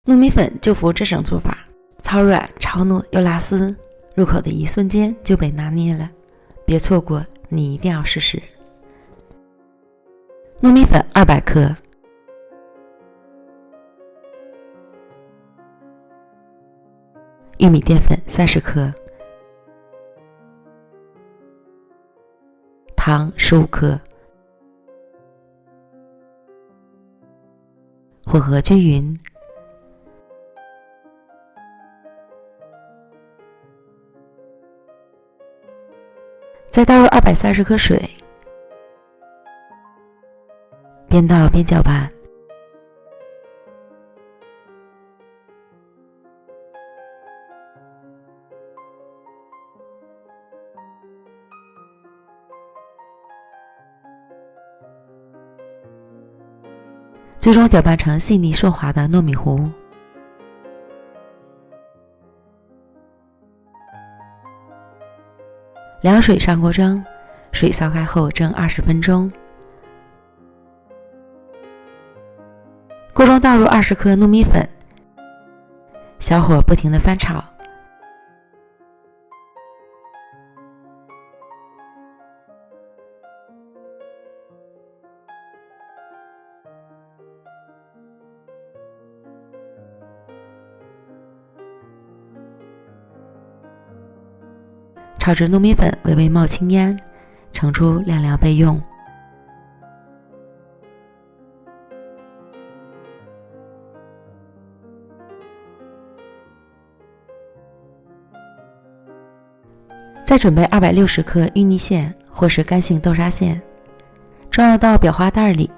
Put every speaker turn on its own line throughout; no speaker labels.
糯米粉就服这种做法，超软超糯又拉丝，入口的一瞬间就被拿捏了，别错过，你一定要试试。糯米粉200克，玉米淀粉30克，糖15克，混合均匀。再倒入230克水，边倒边搅拌。最终搅拌成细腻顺滑的糯米糊。凉水上锅蒸，水烧开后蒸20分钟。锅中倒入20克糯米粉，小火不停地翻炒。炒至糯米粉微微冒青烟，盛出晾凉备用。再准备260克芋泥馅或是干性豆沙馅，装入到裱花袋里。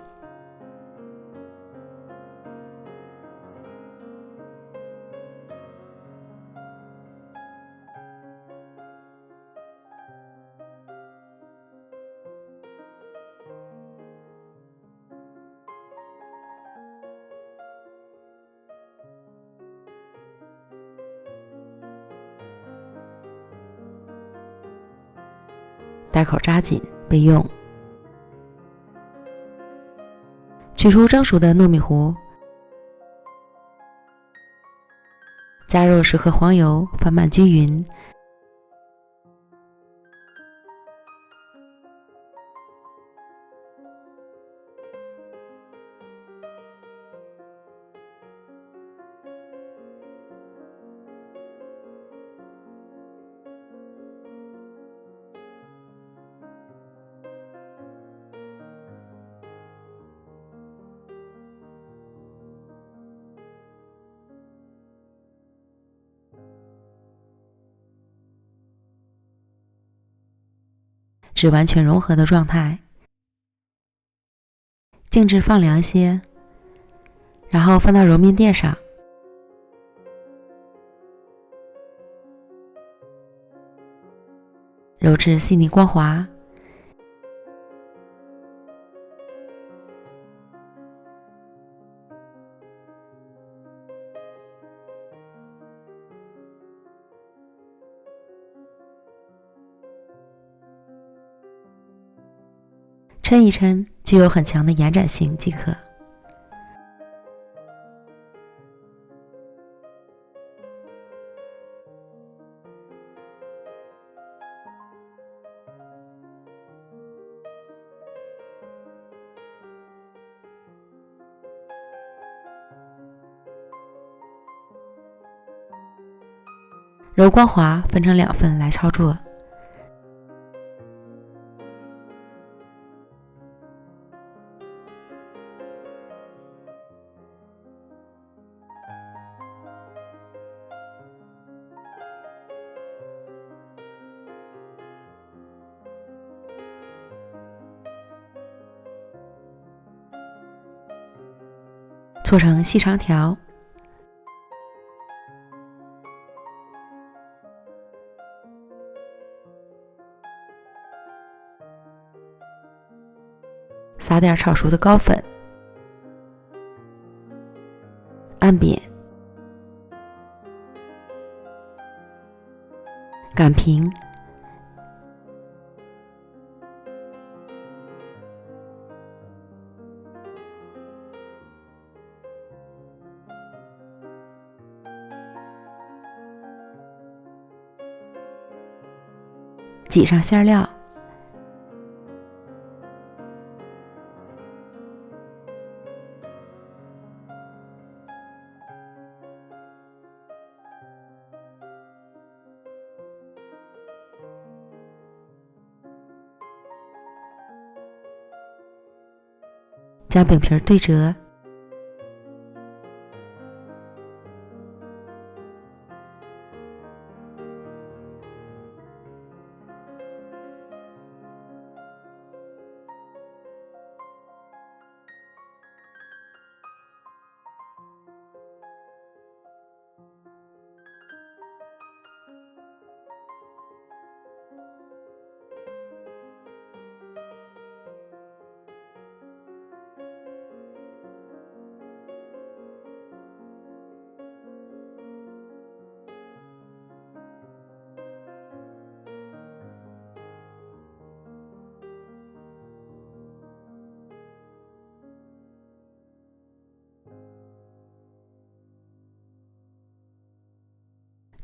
袋口扎紧备用。取出蒸熟的糯米糊，加入10克黄油，翻拌均匀。至完全融合的状态，静置放凉些，然后放到揉面垫上，揉至细腻光滑。抻一抻，具有很强的延展性即可。揉光滑，分成2份来操作。搓成细长条，撒点炒熟的糕粉，按扁，擀平，挤上馅料，将饼皮对折，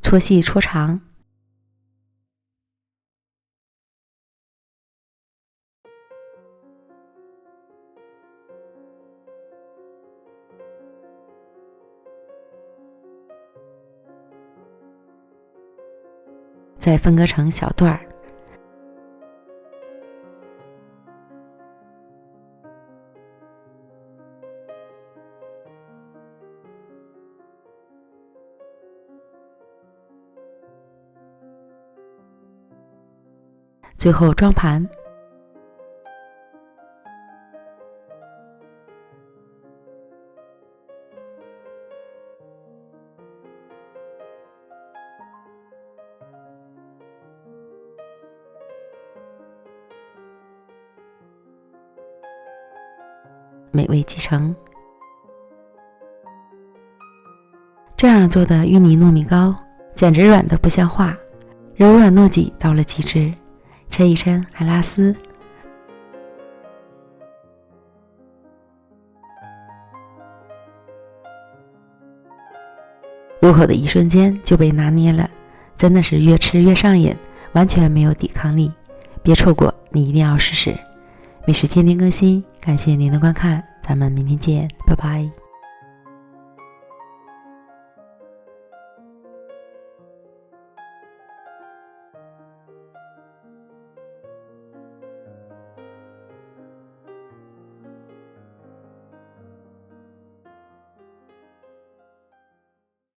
搓细搓长，再分割成小段儿。最后装盘，美味即成。这样做的芋泥糯米糕简直软得不像话，柔软糯叽到了极致，抻一抻还拉丝。入口的一瞬间就被拿捏了，真的是越吃越上瘾，完全没有抵抗力。别错过，你一定要试试。美食天天更新，感谢您的观看，咱们明天见，拜拜。